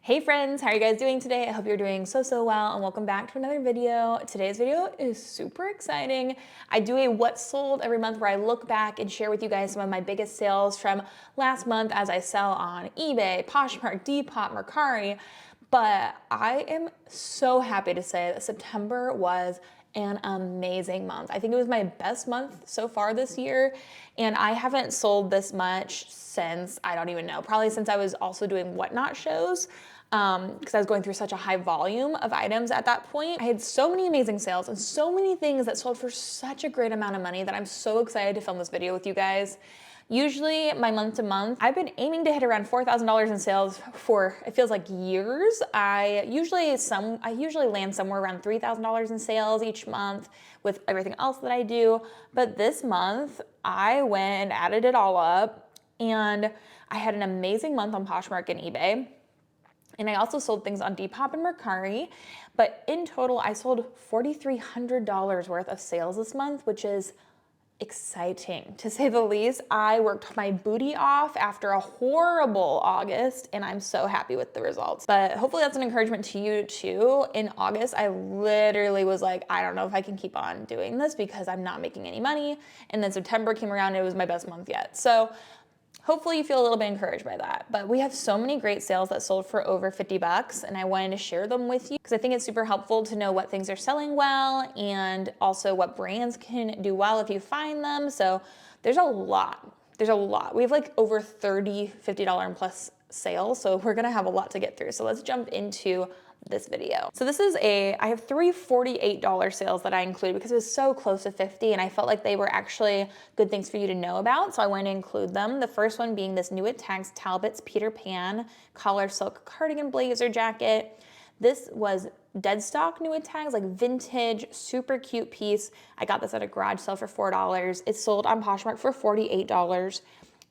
Hey friends, how are you guys doing today? I hope you're doing so well and welcome back to another video. Today's video is super exciting. I do a what sold every month where I look back and share with you guys some of my biggest sales from last month as I sell on eBay, Poshmark, Depop, Mercari. But I am so happy to say that September was an amazing month. I think it was my best month so far this year, and I haven't sold this much since, I don't even know, probably since I was also doing whatnot shows, because I was going through such a high volume of items at that point. I had so many amazing sales and so many things that sold for such a great amount of money that I'm so excited to film this video with you guys. Usually my month to month, I've been aiming to hit around $4,000 in sales for, it feels like years. I usually land somewhere around $3,000 in sales each month with everything else that I do. But this month I went and added it all up and I had an amazing month on Poshmark and eBay. And I also sold things on Depop and Mercari, but in total I sold $4,300 worth of sales this month, which is exciting to say the least. I worked my booty off after a horrible August and I'm so happy with the results. But hopefully that's an encouragement to you too. In August, I literally was like, I don't know if I can keep on doing this because I'm not making any money. And then September came around and it was my best month yet. So hopefully you feel a little bit encouraged by that. But we have so many great sales that sold for over 50 bucks and I wanted to share them with you because I think it's super helpful to know what things are selling well and also what brands can do well if you find them. So there's a lot. We have like over 30 $50 and plus sales. So we're gonna have a lot to get through. So let's jump into this video. So this is I have three $48 sales that I include because it was so close to 50 and I felt like they were actually good things for you to know about. So I wanted to include them. The first one being this new at Tags Talbot's Peter Pan collar silk cardigan blazer jacket. This was dead stock new at Tags, like vintage, super cute piece. I got this at a garage sale for $4. It's sold on Poshmark for $48.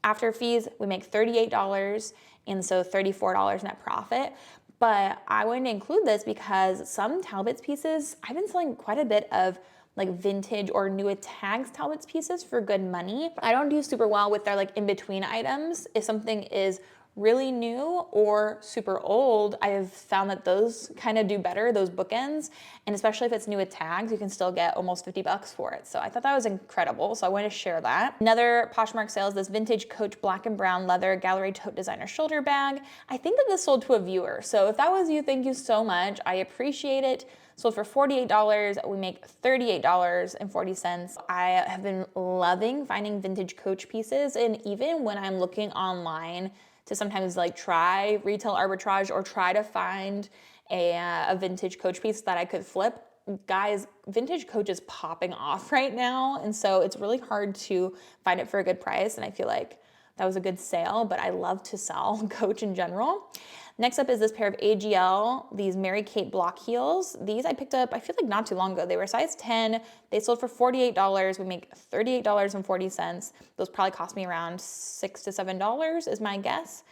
After fees, we make $38 and so $34 net profit. But I wanted to include this because some Talbot's pieces, I've been selling quite a bit of like vintage or new at Tags Talbot's pieces for good money. I don't do super well with their like in-between items. If something is really new or super old, I have found that those kind of do better, those bookends. And especially if it's new at Tags, you can still get almost 50 bucks for it. So I thought that was incredible. So I wanted to share that. Another Poshmark sale is this vintage Coach black and brown leather gallery tote designer shoulder bag. I think that this sold to a viewer. So if that was you, thank you so much. I appreciate it. Sold for $48. We make $38.40. I have been loving finding vintage Coach pieces. And even when I'm looking online to sometimes like try retail arbitrage or try to find a vintage Coach piece that I could flip, guys, vintage Coach is popping off right now. And so it's really hard to find it for a good price. And I feel like that was a good sale, but I love to sell Coach in general. Next up is this pair of AGL, these Mary Kate block heels. These I picked up, I feel like not too long ago. They were size 10. They sold for $48. We make $38.40. Those probably cost me around $6 to $7 is my guess.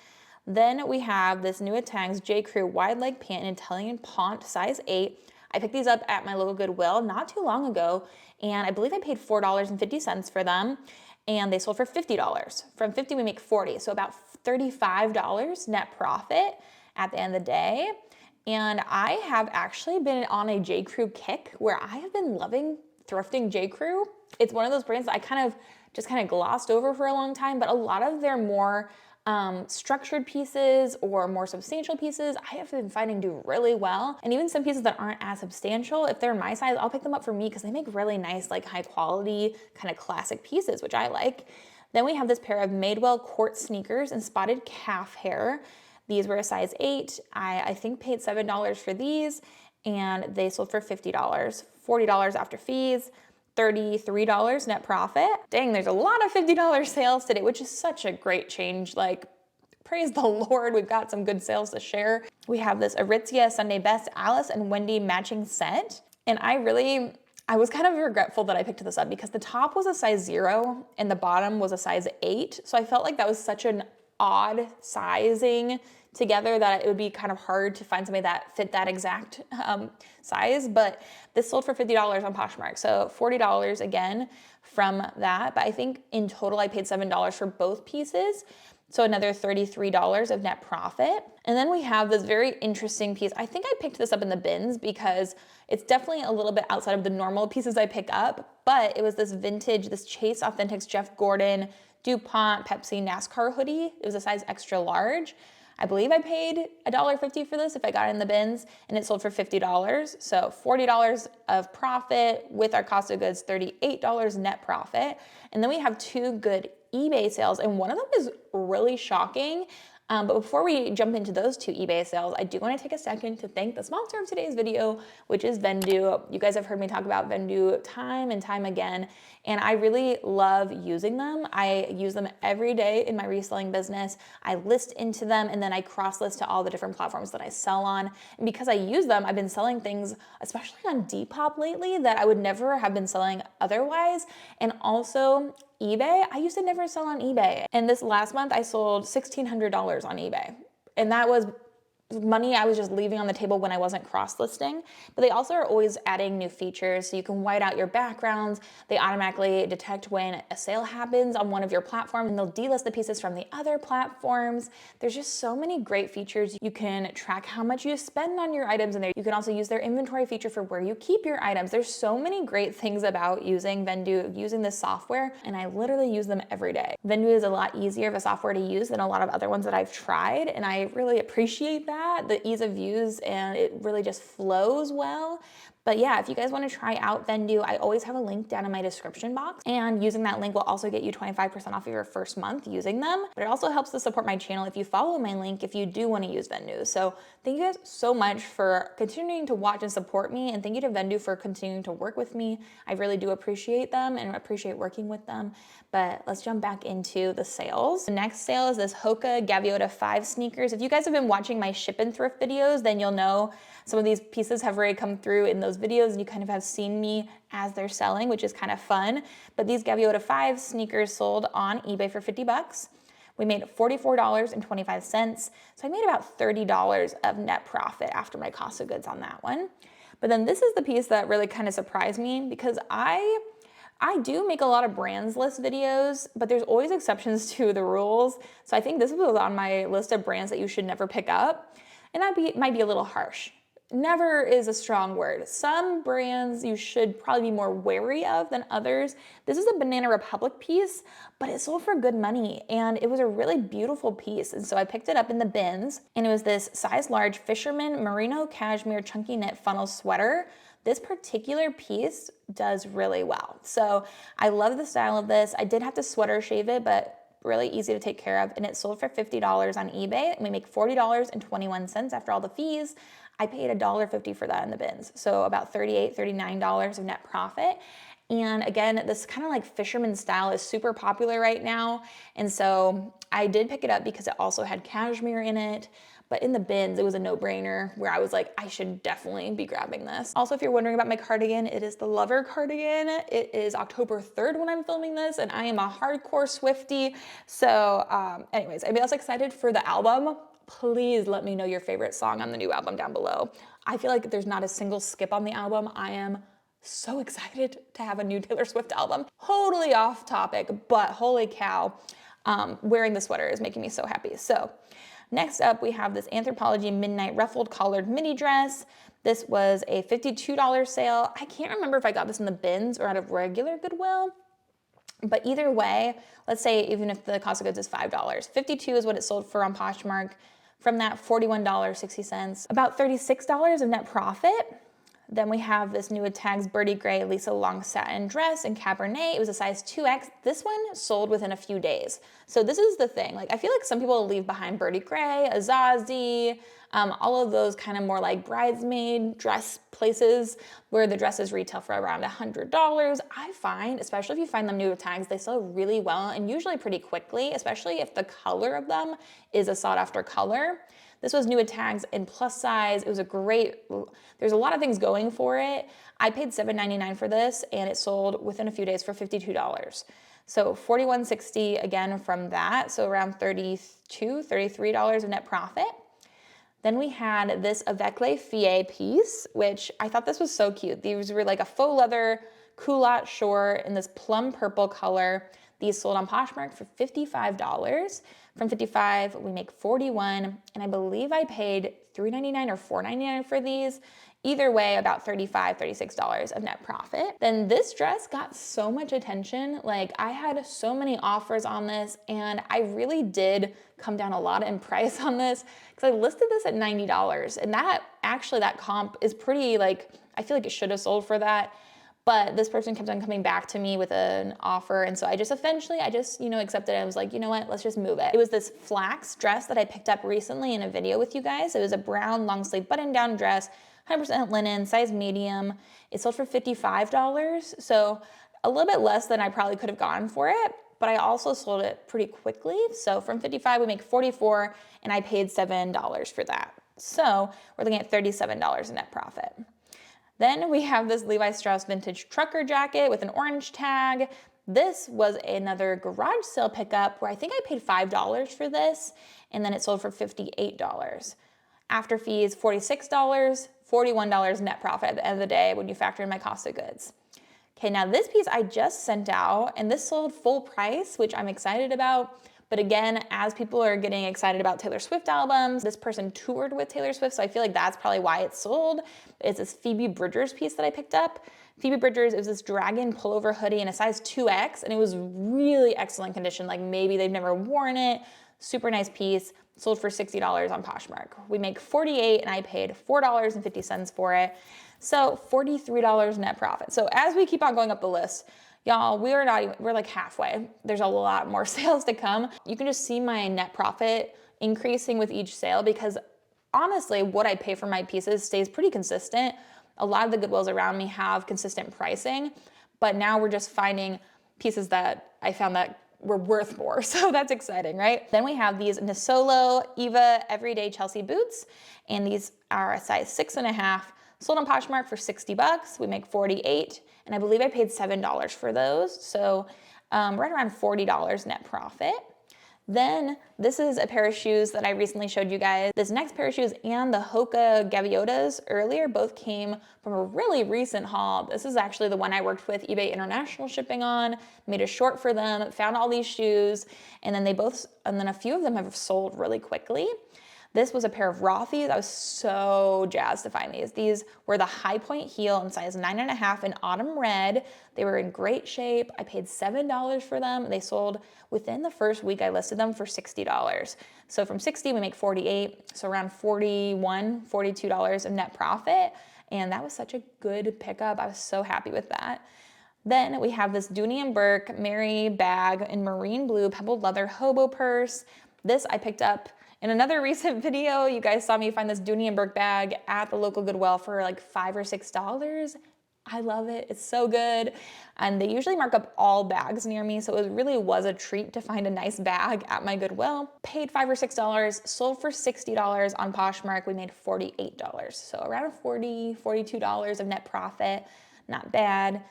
Then we have this new at Tags J. Crew wide leg pant in Italian pont size 8. I picked these up at my local Goodwill not too long ago, and I believe I paid $4.50 for them, and they sold for $50. From 50, we make 40, so about $35 net profit at the end of the day. And I have actually been on a J. Crew kick where I have been loving thrifting J. Crew. It's one of those brands that I just glossed over for a long time, but a lot of their more structured pieces or more substantial pieces, I have been finding do really well. And even some pieces that aren't as substantial, if they're my size, I'll pick them up for me because they make really nice, like high quality, kind of classic pieces, which I like. Then we have this pair of Madewell Court sneakers in spotted calf hair. These were a size 8. I think paid $7 for these and they sold for $50, $40 after fees. $33 net profit. Dang, there's a lot of $50 sales today, which is such a great change. Like, praise the Lord, we've got some good sales to share. We have this Aritzia Sunday Best Alice and Wendy matching set. And I was kind of regretful that I picked this up because the top was a size 0 and the bottom was a size 8. So I felt like that was such an odd sizing together that it would be kind of hard to find somebody that fit that exact size, but this sold for $50 on Poshmark. So $40 again from that. But I think in total I paid $7 for both pieces. So another $33 of net profit. And then we have this very interesting piece. I think I picked this up in the bins because it's definitely a little bit outside of the normal pieces I pick up, but it was this vintage, this Chase Authentics Jeff Gordon DuPont Pepsi NASCAR hoodie. It was a size extra large. I believe I paid $1.50 for this if I got it in the bins, and it sold for $50. So $40 of profit with our cost of goods, $38 net profit. And then we have two good eBay sales, and one of them is really shocking. But before we jump into those two eBay sales, I do want to take a second to thank the sponsor of today's video, which is Vendoo. You guys have heard me talk about Vendoo time and time again, and I really love using them. I use them every day in my reselling business. I list into them, and then I cross-list to all the different platforms that I sell on. And because I use them, I've been selling things, especially on Depop lately, that I would never have been selling otherwise. And also, eBay, I used to never sell on eBay. And this last month I sold $1,600 on eBay. And that was money I was just leaving on the table when I wasn't cross-listing. But they also are always adding new features. So you can white out your backgrounds. They automatically detect when a sale happens on one of your platforms, and they'll delist the pieces from the other platforms. There's just so many great features. You can track how much you spend on your items in there. You can also use their inventory feature for where you keep your items. There's so many great things about using Vendoo, using this software, and I literally use them every day. Vendoo is a lot easier of a software to use than a lot of other ones that I've tried, and I really appreciate that. The ease of use, and it really just flows well. But yeah, if you guys want to try out Vendoo, I always have a link down in my description box, and using that link will also get you 25% off of your first month using them. But it also helps to support my channel if you follow my link, if you do want to use Vendoo. So thank you guys so much for continuing to watch and support me, and thank you to Vendoo for continuing to work with me. I really do appreciate them and appreciate working with them. But let's jump back into the sales. The next sale is this Hoka Gaviota 5 sneakers. If you guys have been watching my ship and thrift videos, then you'll know some of these pieces have already come through in those videos, and you kind of have seen me as they're selling, which is kind of fun. But these Gaviota 5 sneakers sold on eBay for 50 bucks. We made $44.25. So I made about $30 of net profit after my cost of goods on that one. But then this is the piece that really kind of surprised me, because I do make a lot of brands list videos, but there's always exceptions to the rules. So I think this was on my list of brands that you should never pick up. And that might be a little harsh. Never is a strong word. Some brands you should probably be more wary of than others. This is a Banana Republic piece, but it sold for good money, and it was a really beautiful piece. And so I picked it up in the bins, and it was this size large Fisherman Merino Cashmere Chunky Knit Funnel Sweater. This particular piece does really well. So I love the style of this. I did have to sweater shave it, but really easy to take care of, and it sold for $50 on eBay, and we make $40.21 after all the fees. I paid $1.50 for that in the bins, so about $38, $39 of net profit. And again, this kind of like fisherman style is super popular right now, and so I did pick it up because it also had cashmere in it. But in the bins, it was a no-brainer where I was like, I should definitely be grabbing this. Also, if you're wondering about my cardigan, it is the Lover cardigan. It is October 3rd when I'm filming this, and I am a hardcore Swiftie. So anyways, I'm also excited for the album. Please let me know your favorite song on the new album down below. I feel like there's not a single skip on the album. I am so excited to have a new Taylor Swift album. Totally off topic, but holy cow, wearing the sweater is making me so happy. So next up, we have this Anthropologie Midnight Ruffled Collared Mini Dress. This was a $52 sale. I can't remember if I got this in the bins or out of regular Goodwill, but either way, let's say even if the cost of goods is $5, $52 is what it sold for on Poshmark. From that, $41.60, about $36 of net profit. Then we have this new Tags Birdie Gray Lisa Long satin dress in Cabernet. It was a size 2X. This one sold within a few days. So this is the thing. Like, I feel like some people leave behind Birdie Gray, Azazi, all of those kind of more like bridesmaid dress places where the dresses retail for around $100. I find, especially if you find them new with tags, they sell really well and usually pretty quickly, especially if the color of them is a sought after color. This was new with tags in plus size. It was a great, there's a lot of things going for it. I paid $7.99 for this, and it sold within a few days for $52. So $41.60 again from that. So around $32, $33 of net profit. Then we had this Avec les Filles piece, which I thought this was so cute. These were like a faux leather culotte short in this plum purple color. These sold on Poshmark for $55. From 55, we make 41, and I believe I paid $3.99 or $4.99 for these. Either way, about $35, $36 of net profit. Then this dress got so much attention. Like, I had so many offers on this, and I really did come down a lot in price on this because I listed this at $90. And that comp is pretty, like, I feel like it should have sold for that. But this person kept on coming back to me with an offer. And so I just accepted it. I was like, you know what, let's just move it. It was this flax dress that I picked up recently in a video with you guys. It was a brown long sleeve button down dress, 100% linen, size medium. It sold for $55. So a little bit less than I probably could have gotten for it, but I also sold it pretty quickly. So from 55, we make 44, and I paid $7 for that. So we're looking at $37 in net profit. Then we have this Levi Strauss vintage trucker jacket with an orange tag. This was another garage sale pickup where I think I paid $5 for this, and then it sold for $58. After fees, $46, $41 net profit at the end of the day when you factor in my cost of goods. Okay, now this piece I just sent out, and this sold full price, which I'm excited about. But again, as people are getting excited about Taylor Swift albums, this person toured with Taylor Swift, so I feel like that's probably why it sold. It's this Phoebe Bridgers piece that I picked up. Phoebe Bridgers, it was this dragon pullover hoodie in a size 2X, and it was really excellent condition. Like, maybe they've never worn it. Super nice piece. Sold for $60 on Poshmark. We make $48, and I paid $4.50 for it. So $43 net profit. So as we keep on going up the list, y'all, we're like halfway. There's a lot more sales to come. You can just see my net profit increasing with each sale because honestly, what I pay for my pieces stays pretty consistent. A lot of the Goodwills around me have consistent pricing, but now we're just finding pieces that I found that were worth more. So that's exciting, right? Then we have these Nisolo Eva Everyday Chelsea boots, and these are a size 6.5, sold on Poshmark for $60. We make 48, and I believe I paid $7 for those. So right around $40 net profit. Then this is a pair of shoes that I recently showed you guys. This next pair of shoes and the Hoka Gaviotas earlier both came from a really recent haul. This is actually the one I worked with eBay International Shipping on, made a short for them, found all these shoes, and then a few of them have sold really quickly. This was a pair of Rothy's. I was so jazzed to find these. These were the high point heel in size 9.5 in autumn red. They were in great shape. I paid $7 for them. They sold within the first week I listed them for $60. So from 60, we make 48. So around $41, $42 of net profit. And that was such a good pickup. I was so happy with that. Then we have this Dooney & Burke Mary bag in marine blue pebbled leather hobo purse. This I picked up in another recent video. You guys saw me find this Dooney & Burke bag at the local Goodwill for like $5 or $6. I love it. It's so good. And they usually mark up all bags near me, so it really was a treat to find a nice bag at my Goodwill. Paid $5 or $6, sold for $60 on Poshmark. We made $48. So around $40, $42 of net profit. Not bad.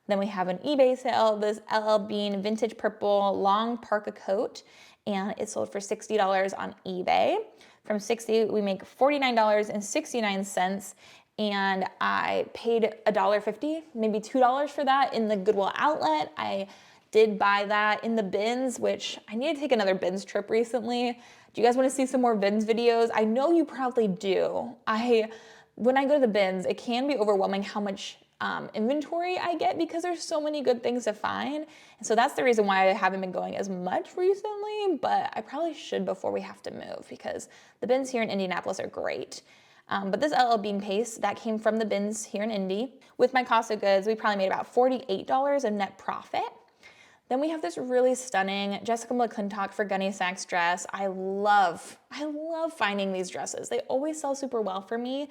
Then we have an eBay sale, this LL Bean vintage purple long parka coat, and it sold for $60 on eBay. From 60, we make $49.69, and I paid $1.50, maybe $2 for that in the Goodwill outlet. I did buy that in the bins, which I need to take another bins trip recently. Do you guys want to see some more bins videos? I know you probably do. When I go to the bins, it can be overwhelming how much inventory I get because there's so many good things to find. And so that's the reason why I haven't been going as much recently, but I probably should before we have to move because the bins here in Indianapolis are great. But this LL Bean paste, that came from the bins here in Indy. With my cost of goods, we probably made about $48 of net profit. Then we have this really stunning Jessica McClintock for Gunny Sacks dress. I love finding these dresses. They always sell super well for me.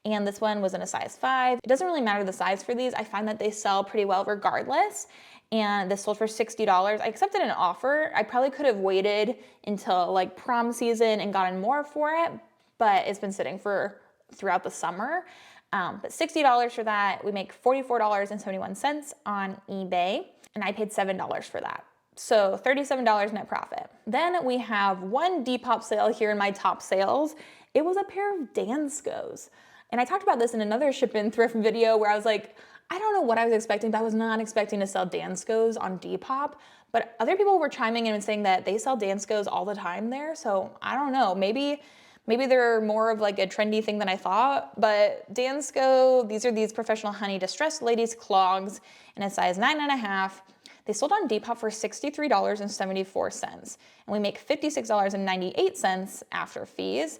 And this one was in a size 5. It doesn't really matter the size for these. I find that they sell pretty well regardless. And this sold for $60. I accepted an offer. I probably could have waited until like prom season and gotten more for it, but it's been sitting throughout the summer. But $60 for that. We make $44.71 on eBay, and I paid $7 for that. So $37 net profit. Then we have one Depop sale here in my top sales. It was a pair of Danskos. And I talked about this in another ship-in thrift video where I was like, I don't know what I was expecting, but I was not expecting to sell Danskos on Depop. But other people were chiming in and saying that they sell Danskos all the time there. So I don't know, maybe they're more of like a trendy thing than I thought. But Dansko, these are these professional honey distressed ladies clogs in a size 9.5. They sold on Depop for $63.74. And we make $56.98 after fees.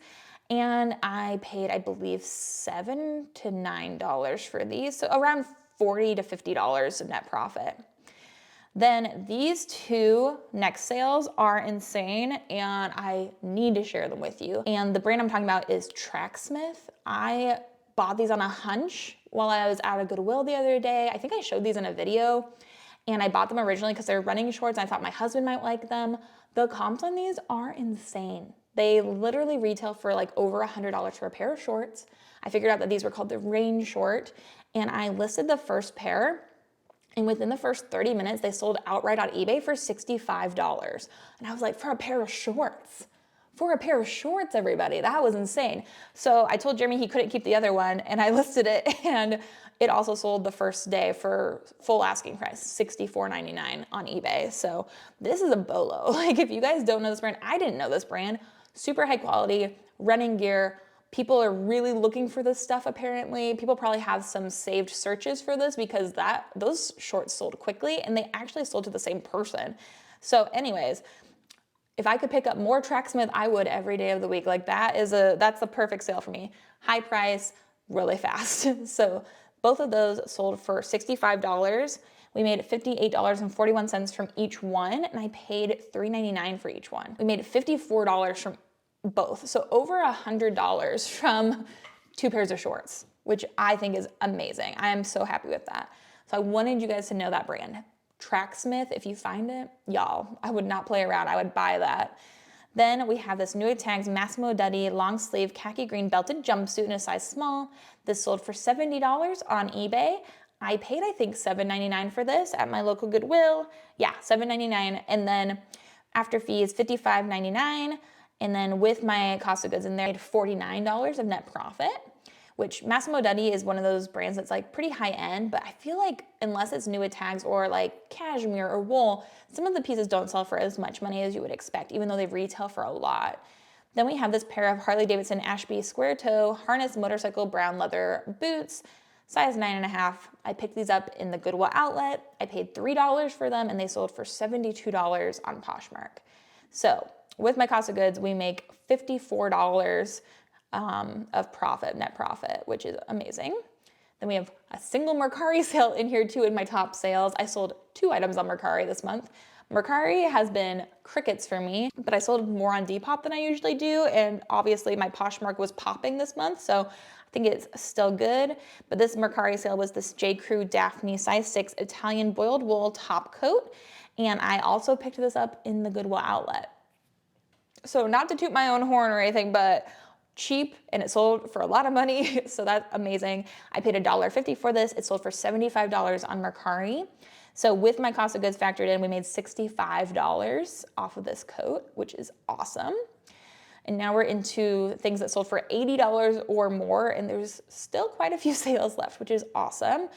And I paid, I believe, $7 to $9 for these. So around $40 to $50 of net profit. Then these two next sales are insane and I need to share them with you. And the brand I'm talking about is Tracksmith. I bought these on a hunch while I was out of Goodwill the other day. I think I showed these in a video, and I bought them originally because they're running shorts and I thought my husband might like them. The comps on these are insane. They literally retail for like over $100 for a pair of shorts. I figured out that these were called the rain short, and I listed the first pair. And within the first 30 minutes, they sold outright on eBay for $65. And I was like, for a pair of shorts. For a pair of shorts, everybody. That was insane. So I told Jeremy he couldn't keep the other one, and I listed it, and it also sold the first day for full asking price, $64.99 on eBay. So this is a bolo. Like, if you guys don't know this brand, I didn't know this brand. Super high quality, running gear. People are really looking for this stuff apparently. People probably have some saved searches for this because those shorts sold quickly and they actually sold to the same person. So anyways, if I could pick up more Tracksmith, I would every day of the week. Like that's the perfect sale for me. High price, really fast. So both of those sold for $65. We made $58.41 from each one, and I paid $3.99 for each one. We made $54 from both. So over $100 from two pairs of shorts, which I think is amazing. I am so happy with that. So I wanted you guys to know that brand. Tracksmith, if you find it, y'all, I would not play around. I would buy that. Then we have this New Tags Massimo Dutti long sleeve khaki green belted jumpsuit in a size small. This sold for $70 on eBay. I paid, I think, $7.99 for this at my local Goodwill. Yeah, $7.99. And then after fees, $55.99. And then with my cost of goods in there, I made $49 of net profit, which Massimo Dutti is one of those brands that's like pretty high end, but I feel like unless it's new with tags or like cashmere or wool, some of the pieces don't sell for as much money as you would expect, even though they retail for a lot. Then we have this pair of Harley Davidson Ashby square toe harness motorcycle brown leather boots, size 9.5. I picked these up in the Goodwill outlet. I paid $3 for them and they sold for $72 on Poshmark. So with my cost of goods, we make $54 of profit, net profit, which is amazing. Then we have a single Mercari sale in here too in my top sales. I sold 2 items on Mercari this month. Mercari has been crickets for me, but I sold more on Depop than I usually do. And obviously my Poshmark was popping this month, so I think it's still good. But this Mercari sale was this J. Crew Daphne size 6 Italian boiled wool top coat. And I also picked this up in the Goodwill outlet. So not to toot my own horn or anything, but cheap, and it sold for a lot of money, so that's amazing. I paid $1.50 for this. It sold for $75 on Mercari. So with my cost of goods factored in, we made $65 off of this coat, which is awesome. And now we're into things that sold for $80 or more, and there's still quite a few sales left, which is awesome.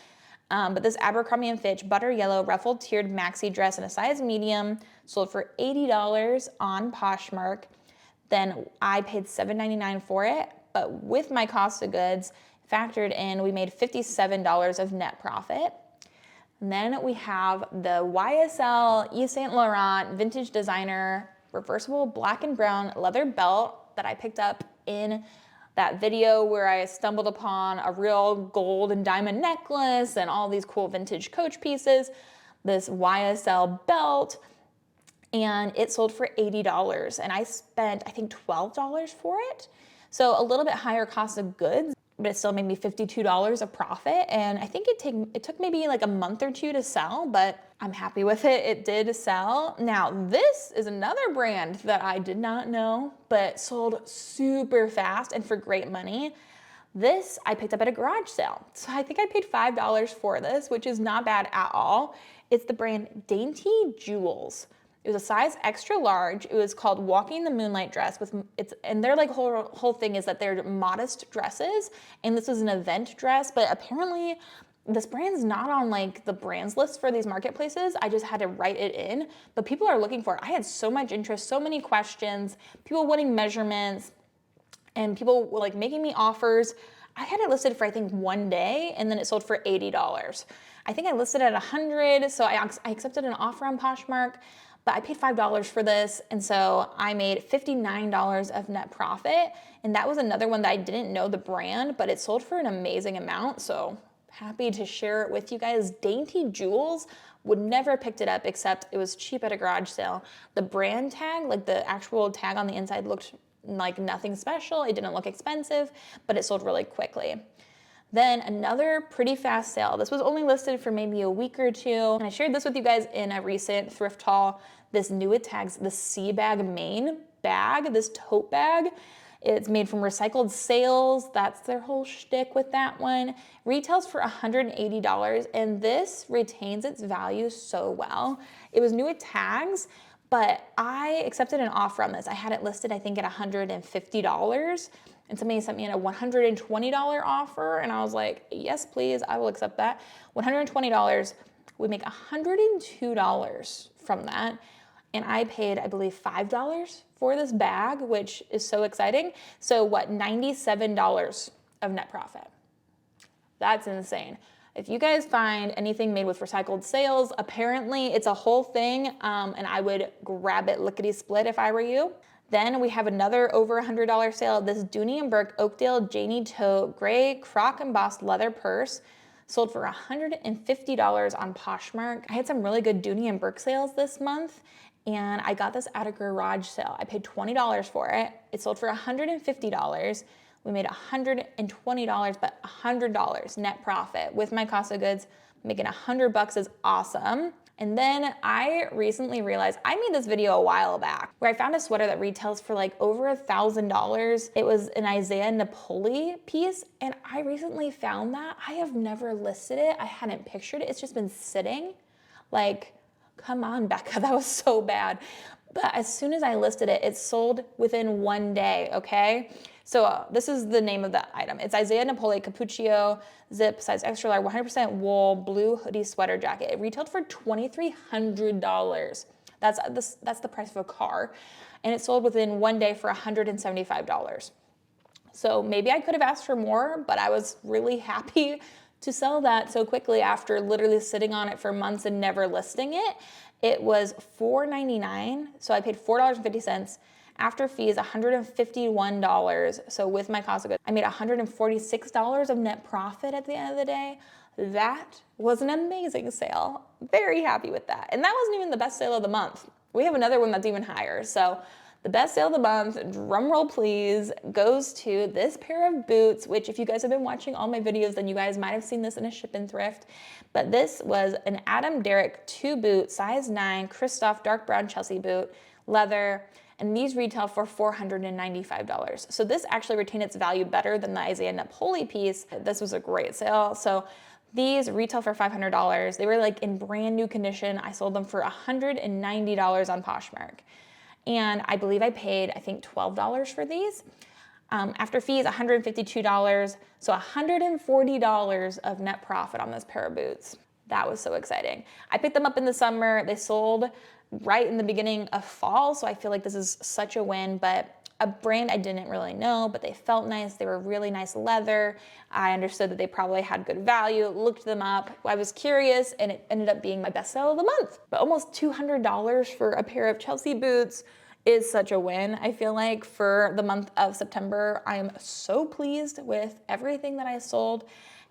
But this Abercrombie & Fitch butter yellow ruffled tiered maxi dress in a size medium sold for $80 on Poshmark. Then I paid $7.99 for it, but with my cost of goods factored in, we made $57 of net profit. And then we have the YSL Yves Saint Laurent vintage designer reversible black and brown leather belt that I picked up in that video where I stumbled upon a real gold and diamond necklace and all these cool vintage Coach pieces, this YSL belt, and it sold for $80. And I spent, I think, $12 for it. So a little bit higher cost of goods, but it still made me $52 of profit. And I think it took maybe like a month or two to sell, but I'm happy with it. It did sell. Now, this is another brand that I did not know, but sold super fast and for great money. This I picked up at a garage sale. So I think I paid $5 for this, which is not bad at all. It's the brand Dainty Jewels. It was a size extra large. It was called Walking the Moonlight dress and their like whole thing is that they're modest dresses, and this was an event dress, but apparently this brand's not on like the brands list for these marketplaces. I just had to write it in, but people are looking for it. I had so much interest, so many questions, people wanting measurements, and people were like making me offers. I had it listed for I think 1 day, and then it sold for $80. I think I listed it at 100, so I accepted an offer on Poshmark, but I paid $5 for this, and so I made $59 of net profit, and that was another one that I didn't know the brand, but it sold for an amazing amount, so happy to share it with you guys. Dainty Jewels, would never have picked it up except it was cheap at a garage sale. The brand tag, like the actual tag on the inside, looked like nothing special. It didn't look expensive, but it sold really quickly. Then another pretty fast sale. This was only listed for maybe a week or two. And I shared this with you guys in a recent thrift haul. This new tags, the Sea Bag Main bag, this tote bag. It's made from recycled sails. That's their whole shtick with that one. Retails for $180, and this retains its value so well. It was new at tags, but I accepted an offer on this. I had it listed, I think, at $150, and somebody sent me in a $120 offer, and I was like, yes, please, I will accept that. $120, we make $102 from that, and I paid, I believe, $5 for this bag, which is so exciting. So what, $97 of net profit. That's insane. If you guys find anything made with recycled sails, apparently it's a whole thing, and I would grab it lickety-split if I were you. Then we have another over $100 sale. This Dooney & Burke Oakdale Janie Tote Gray Croc Embossed Leather Purse sold for $150 on Poshmark. I had some really good Dooney & Burke sales this month, and I got this at a garage sale. I paid $20 for it. It sold for $150. We made $120, but $100 net profit with my cost of goods. Making $100 is awesome. And then I recently realized, I made this video a while back where I found a sweater that retails for like over $1,000. It was an Isaiah Napoli piece, and I recently found that. I have never listed it. I hadn't pictured it. It's just been sitting. Like, come on, Bekah, that was so bad. But as soon as I listed it, it sold within 1 day, okay? So this is the name of the item. It's Isaiah Napoli Cappuccio Zip Size Extra Large 100% Wool Blue Hoodie Sweater Jacket. It retailed for $2,300. That's the price of a car. And it sold within 1 day for $175. So maybe I could have asked for more, but I was really happy to sell that so quickly after literally sitting on it for months and never listing it. It was $4.99, so I paid $4.50. After fees, $151. So with my cost of goods, I made $146 of net profit at the end of the day. That was an amazing sale. Very happy with that. And that wasn't even the best sale of the month. We have another one that's even higher. So the best sale of the month, drum roll please, goes to this pair of boots, which if you guys have been watching all my videos, then you guys might have seen this in a ship and thrift. But this was an Adam Derrick 2 boot, size 9, Christoph dark brown Chelsea boot, leather, and these retail for $495. So this actually retained its value better than the Isaiah Napoli piece. This was a great sale. So these retail for $500. They were like in brand new condition. I sold them for $190 on Poshmark. And I believe I paid, I think, $12 for these. After fees, $152. So $140 of net profit on this pair of boots. That was so exciting. I picked them up in the summer. They sold right in the beginning of fall, so I feel like this is such a win, but a brand I didn't really know, but they felt nice. They were really nice leather. I understood that they probably had good value, looked them up. I was curious, and it ended up being my best sale of the month. But almost $200 for a pair of Chelsea boots is such a win. I feel like for the month of September, I am so pleased with everything that I sold.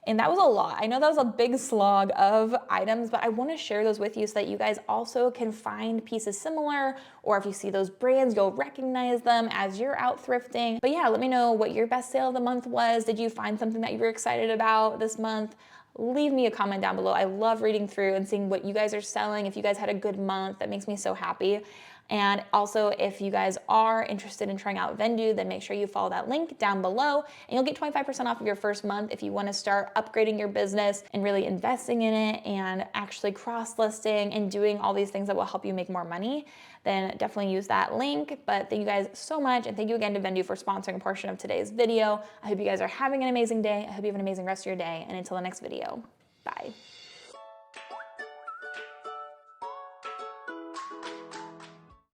And that was a lot. I know that was a big slog of items, but I want to share those with you so that you guys also can find pieces similar, or if you see those brands, you'll recognize them as you're out thrifting. But yeah, let me know what your best sale of the month was. Did you find something that you were excited about this month? Leave me a comment down below. I love reading through and seeing what you guys are selling. If you guys had a good month, that makes me so happy. And also, if you guys are interested in trying out Vendoo, then make sure you follow that link down below, and you'll get 25% off of your first month if you want to start upgrading your business and really investing in it and actually cross-listing and doing all these things that will help you make more money. Then definitely use that link. But thank you guys so much, and thank you again to Vendoo for sponsoring a portion of today's video. I hope you guys are having an amazing day. I hope you have an amazing rest of your day, and until the next video. Bye.